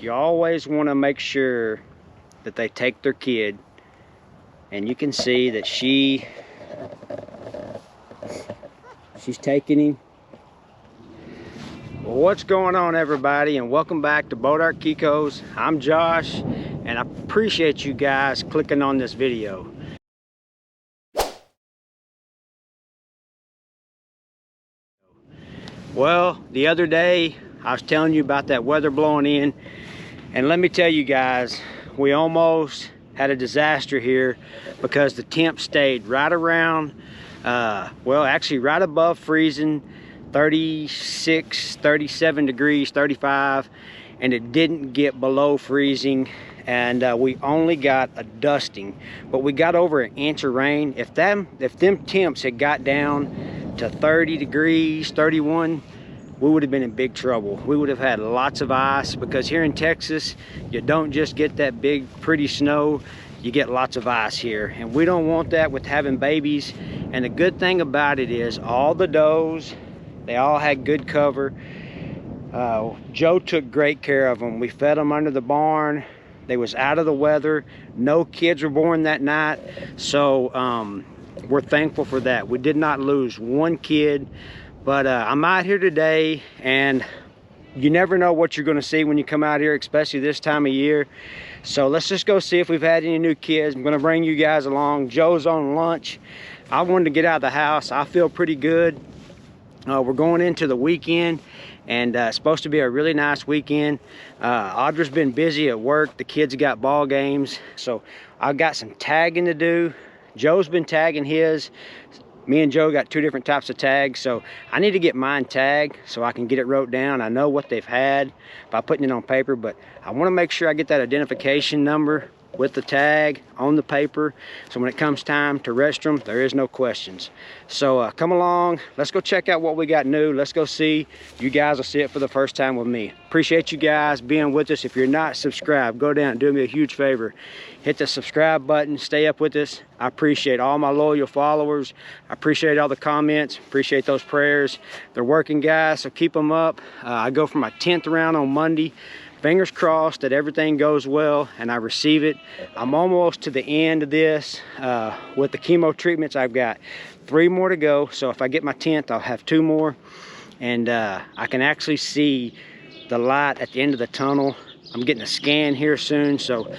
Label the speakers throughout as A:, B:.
A: you always want to make sure that they take their kid, and you can see that she's taking him. Well, what's going on, everybody, and welcome back to Bonham Tx. I'm Josh, and I appreciate you guys clicking on this video. Well, the other day I was telling you about that weather blowing in, and let me tell you guys, we almost had a disaster here because the temp stayed right around, well, actually right above freezing, 36, 37 degrees, 35, and it didn't get below freezing, and we only got a dusting, but we got over an inch of rain. If them temps had got down to 30 degrees, 31, we would have been in big trouble. We would have had lots of ice, because here in Texas, you don't just get that big pretty snow, you get lots of ice here, and we don't want that with having babies. And the good thing about it is all the does, they all had good cover. Joe took great care of them. We fed them under the barn. They was out of the weather. No kids were born that night, so we're thankful for that. We did not lose one kid. But I'm out here today, and you never know what you're going to see when you come out here, especially this time of year. So let's just go see if we've had any new kids. I'm going to bring you guys along. Joe's on lunch. I wanted to get out of the house. I feel pretty good. We're going into the weekend, and it's supposed to be a really nice weekend. Audra's been busy at work. The kids got ball games, so I've got some tagging to do. Joe's been tagging his. Me and Joe got two different types of tags, so I need to get mine tagged so I can get it wrote down. I know what they've had by putting it on paper, but I want to make sure I get that identification number with the tag on the paper, so when it comes time to register them, there is no questions. So come along, let's go check out what we got new. Let's go see. You guys will see it for the first time with me. Appreciate you guys being with us. If you're not subscribed, go down and do me a huge favor, hit the subscribe button, stay up with us. I appreciate all my loyal followers. I appreciate all the comments, appreciate those prayers. They're working, guys, so keep them up. I go for my 10th round on Monday. Fingers crossed that everything goes well and I receive it. I'm almost to the end of this with the chemo treatments. I've got 3 more to go, so if I get my 10th, I'll have 2 more, and I can actually see the light at the end of the tunnel. I'm getting a scan here soon, so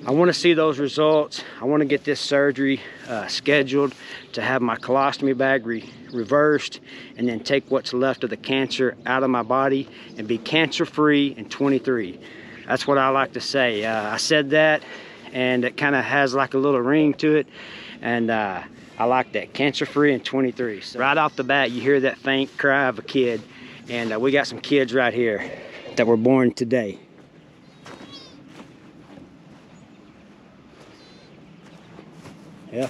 A: I want to see those results. I want to get this surgery scheduled to have my colostomy bag reversed, and then take what's left of the cancer out of my body and be cancer-free in 23. That's what I like to say. I said that, and it kind of has like a little ring to it, and I like that, cancer-free in 23. So right off the bat, you hear that faint cry of a kid, and we got some kids right here that were born today. Yeah,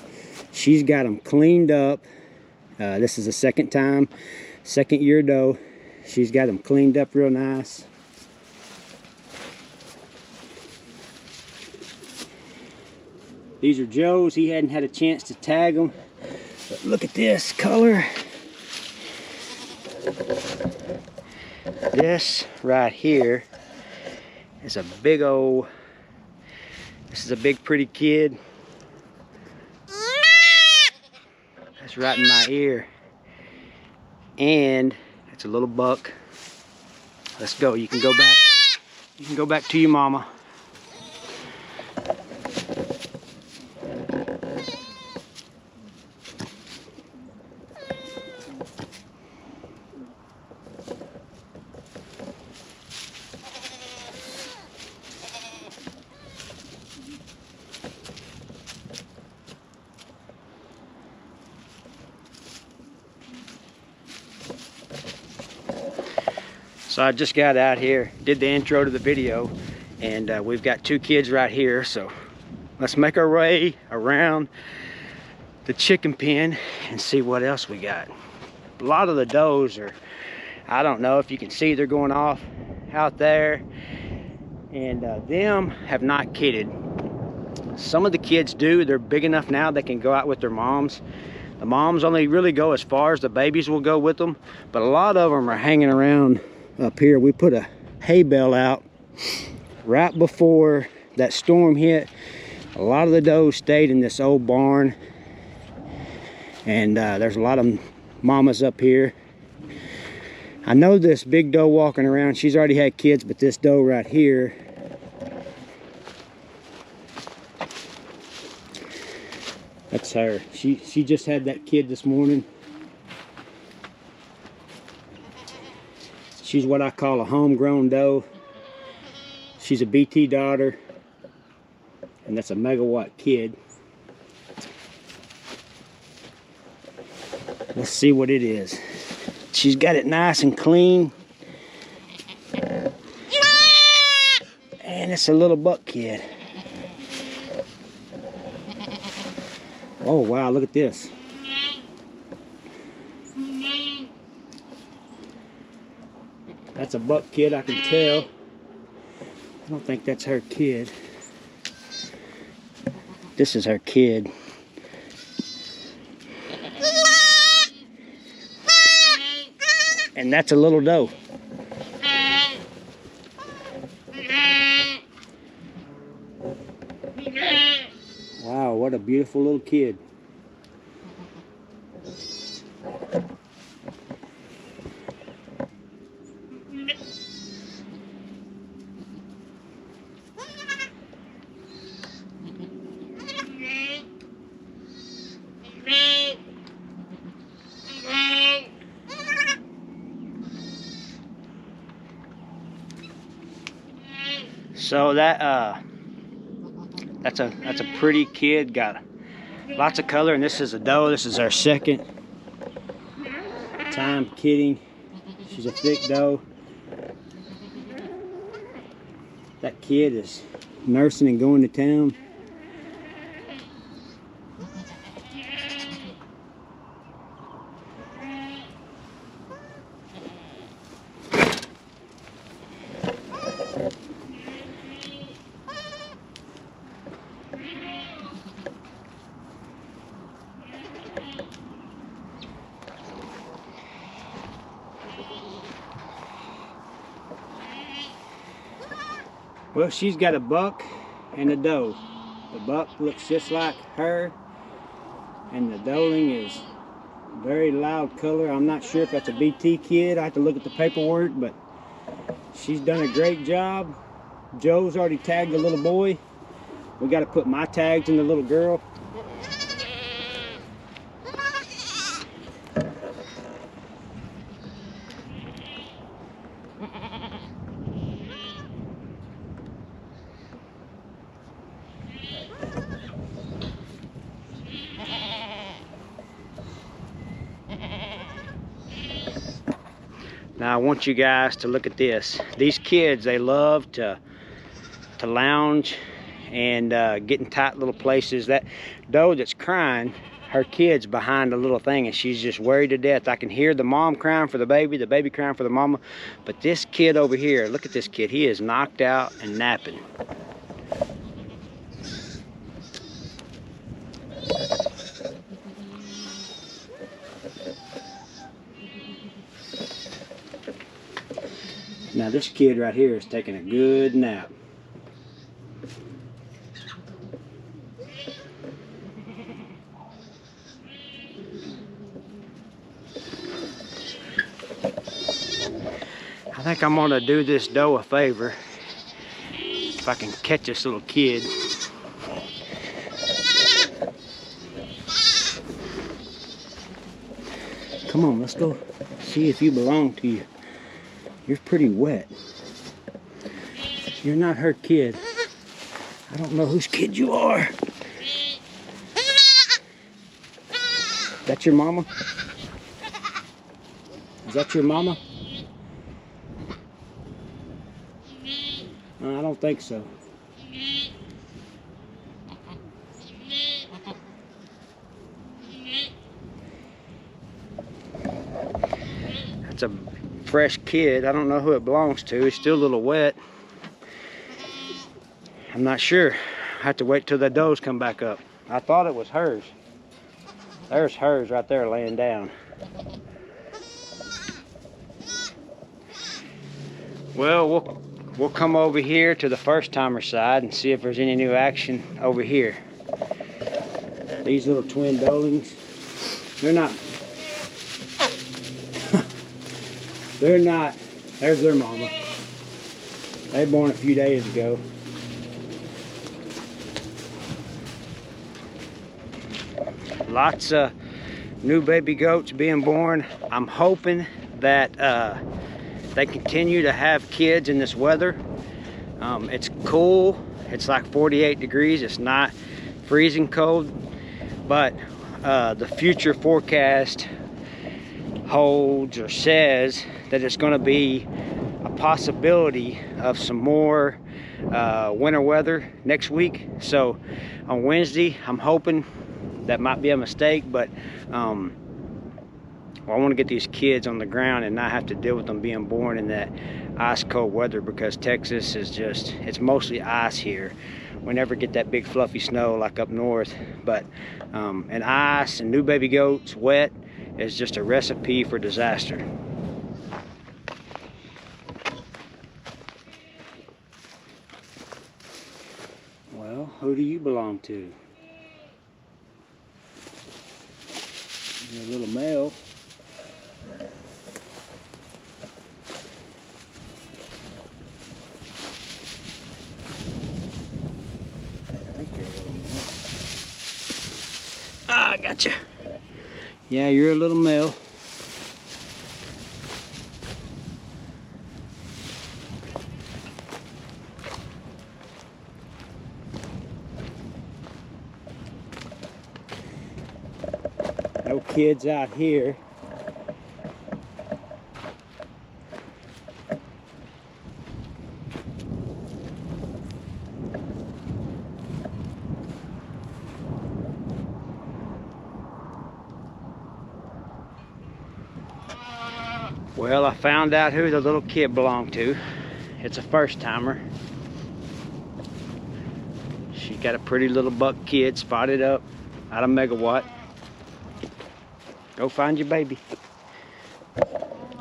A: she's got them cleaned up. This is the second year doe. She's got them cleaned up real nice. These are Joe's. He hadn't had a chance to tag them, but look at this color. This right here is a big old, this is a big pretty kid. That's right in my ear. And it's a little buck. Let's go. You can go back. You can go back to your mama. So I just got out here, did the intro to the video, and we've got 2 kids right here. So let's make our way around the chicken pen and see what else we got. A lot of the does are, I don't know if you can see, they're going off out there, and them have not kidded. Some of the kids do. They're big enough now they can go out with their moms. The moms only really go as far as the babies will go with them, but a lot of them are hanging around up here. We put a hay bale out right before that storm hit, a lot of the does stayed in this old barn. And there's a lot of mamas up here. I know this big doe walking around, she's already had kids, but this doe right here, that's her. She just had that kid this morning. She's what I call a homegrown doe. She's a BT daughter, and that's a megawatt kid. Let's see what it is. She's got it nice and clean. And it's a little buck kid. Oh wow, look at this. That's a buck kid, I can tell. I don't think that's her kid. This is her kid. And that's a little doe. Wow, what a beautiful little kid. So that's a pretty kid, got lots of color, and this is a doe. This is our second time kidding. She's a thick doe. That kid is nursing and going to town. Well, she's got a buck and a doe. The buck looks just like her, and the doeling is very loud color. I'm not sure if that's a BT kid. I have to look at the paperwork, but she's done a great job. Joe's already tagged the little boy. We got to put my tags in the little girl. Now I want you guys to look at this. These kids, they love to lounge and get in tight little places. That doe that's crying, her kid's behind a little thing, and she's just worried to death. I can hear the mom crying for the baby crying for the mama. But this kid over here, look at this kid. He is knocked out and napping. Now this kid right here is taking a good nap. I think I'm gonna do this doe a favor if I can catch this little kid. Come on, let's go see if you belong to you. You're pretty wet. You're not her kid. I don't know whose kid you are. That's your mama? Is that your mama? I don't think so. That's a fresh kid. I don't know who it belongs to. It's still a little wet. I'm not sure. I have to wait till the does come back up. I thought it was hers. There's hers right there laying down. Well, we'll come over here to the first timer side and see if there's any new action over here. These little twin dolings, they're not, there's their mama. They were born a few days ago. Lots of new baby goats being born. I'm hoping that they continue to have kids in this weather. It's cool. It's like 48 degrees. It's not freezing cold, but the future forecast holds or says that it's going to be a possibility of some more winter weather next week. So on Wednesday, I'm hoping that might be a mistake, but well, I want to get these kids on the ground and not have to deal with them being born in that ice cold weather, because Texas is just, it's mostly ice here. We never get that big fluffy snow like up north, but and ice and new baby goats wet is just a recipe for disaster. Well, who do you belong to? You're a little male. Ah, I gotcha. Yeah, you're a little male. No kids out here. Well, I found out who the little kid belonged to. It's a first timer. She's got a pretty little buck kid spotted up out of Megawatt. Go find your baby.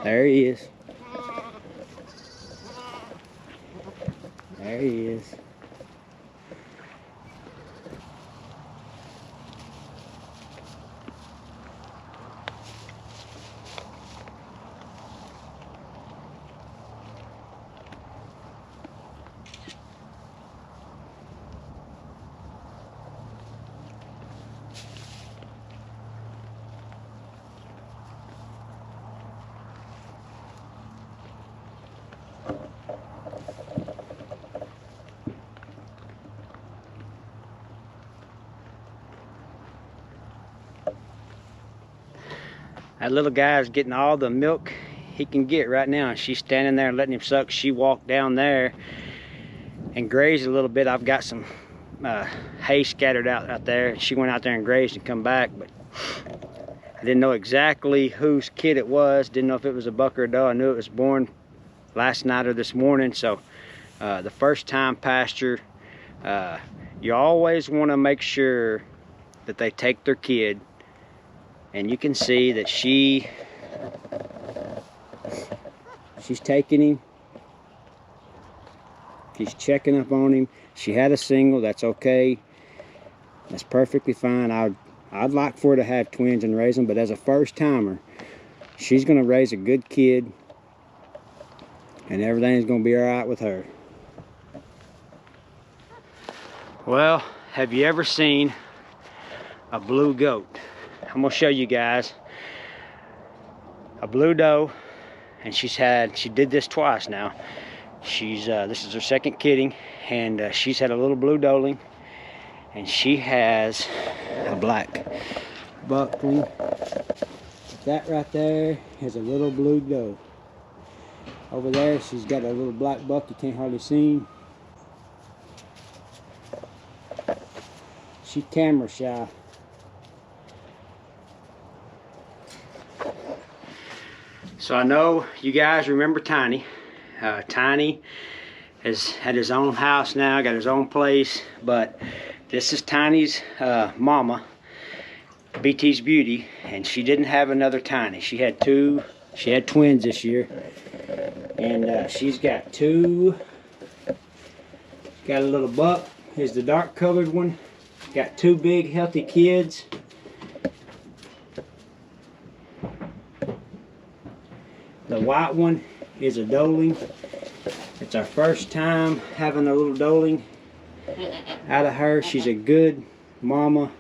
A: There he is. There he is. That little guy is getting all the milk he can get right now. She's standing there letting him suck. She walked down there and grazed a little bit. I've got some hay scattered out there. She went out there and grazed and come back, but I didn't know exactly whose kid it was. Didn't know if it was a buck or a doe. I knew it was born last night or this morning. So the first time pasture, you always want to make sure that they take their kid. And you can see that she's taking him. She's checking up on him. She had a single, that's okay. That's perfectly fine. I'd like for her to have twins and raise them, but as a first timer, she's gonna raise a good kid and everything's gonna be all right with her. Well, have you ever seen a blue goat? I'm gonna show you guys a blue doe, and she did this twice now. This is her second kidding, and she's had a little blue doeling, and she has a black buckling. That right there is a little blue doe. Over there, she's got a little black buck you can't hardly see. She's camera shy. So I know you guys remember Tiny. Tiny has had his own house now, got his own place, but this is Tiny's mama, BT's Beauty, and she didn't have another Tiny. She had twins this year, and she's got two Got a little buck. Here's the dark colored one. Got 2 big healthy kids. The white one is a doeling. It's our first time having a little doeling out of her. She's a good mama.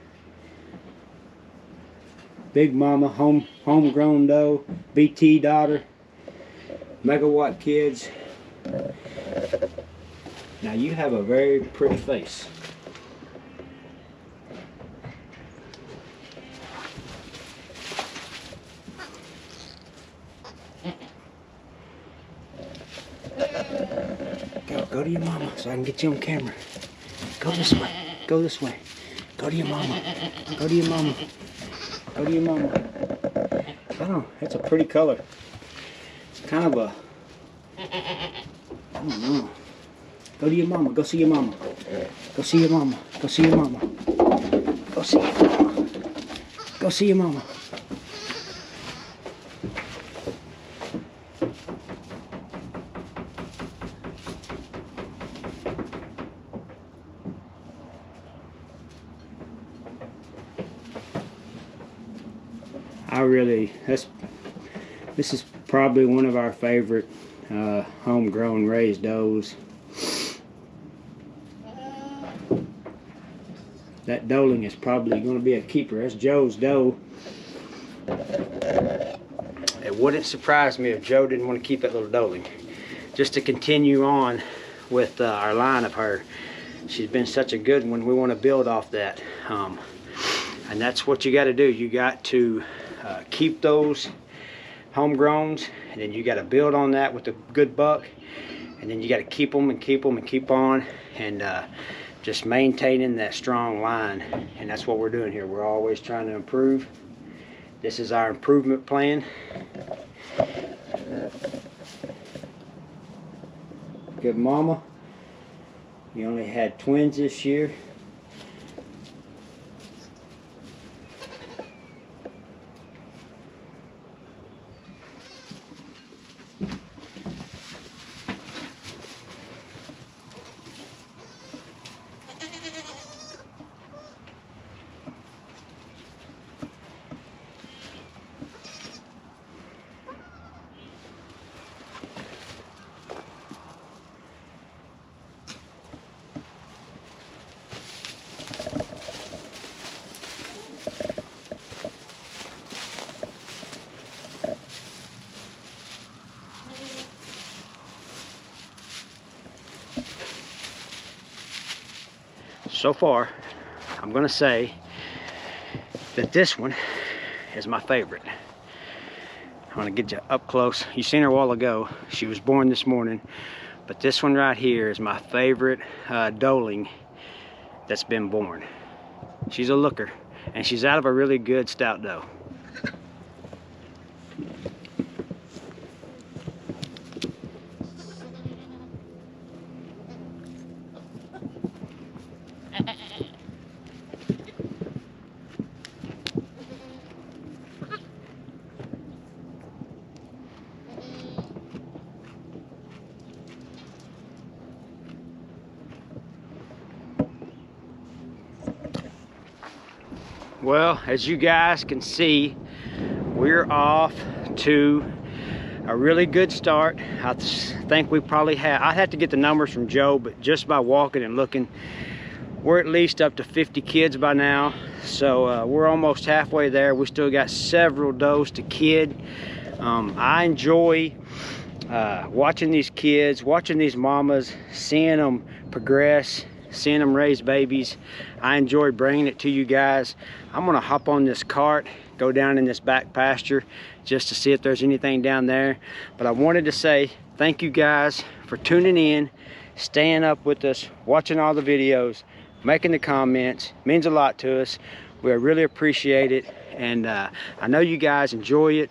A: Big mama, homegrown doe, BT daughter, megawatt kids. Now you have a very pretty face. Go to your mama so I can get you on camera. Go this way. Go this way. Go to your mama. Go to your mama. Go to your mama. Oh, that's a pretty color. It's kind of a, I don't know. Go to your mama. Go see your mama. Go see your mama. Go see your mama. Go see your mama. Go see your mama. This is probably one of our favorite homegrown raised does. That doeling is probably going to be a keeper. That's Joe's doe. It wouldn't surprise me if Joe didn't want to keep that little doeling. Just to continue on with our line of her. She's been such a good one. We want to build off that. And that's what you got to do. You got to keep those homegrowns, and then you got to build on that with a good buck, and then you got to keep them and keep them and keep on, and just maintaining that strong line. And that's what we're doing here. We're always trying to improve. This is our improvement plan. Good mama. You only had twins this year. So far, I'm gonna say that this one is my favorite. I'm gonna get you up close. You seen her a while ago. She was born this morning, but this one right here is my favorite doeling that's been born. She's a looker, and she's out of a really good stout doe. Well, as you guys can see, we're off to a really good start. I think we probably have, I'd have to get the numbers from Joe, but just by walking and looking, we're at least up to 50 kids by now. So we're almost halfway there. We still got several does to kid. I enjoy watching these kids, watching these mamas, seeing them progress, seeing them raise babies. I enjoy bringing it to you guys. I'm gonna hop on this cart, go down in this back pasture just to see if there's anything down there. But I wanted to say thank you guys for tuning in, staying up with us, watching all the videos, making the comments. It means a lot to us. We really appreciate it, and I know you guys enjoy it.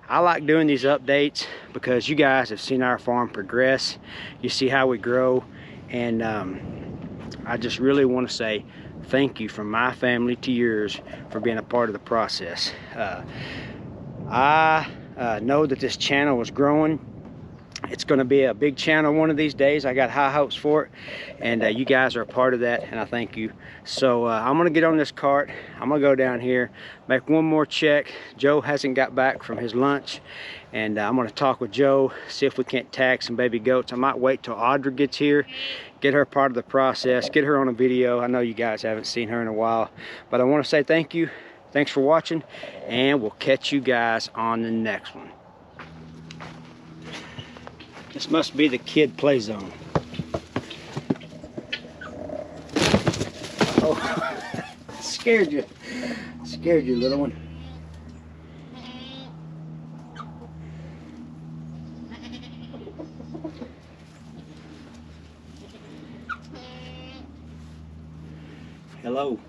A: I like doing these updates because you guys have seen our farm progress. You see how we grow, and I just really want to say thank you from my family to yours for being a part of the process. I know that this channel is growing, It's going to be a big channel one of these days. I got high hopes for it, and you guys are a part of that, and I thank you. So I'm going to get on this cart. I'm going to go down here, make one more check. Joe hasn't got back from his lunch, and I'm going to talk with Joe, see if we can't tag some baby goats. I might wait till Audra gets here, get her part of the process, get her on a video. I know you guys haven't seen her in a while, but I want to say thank you. Thanks for watching, and we'll catch you guys on the next one. This must be the kid play zone. Oh, scared you. Scared you, little one. Hello.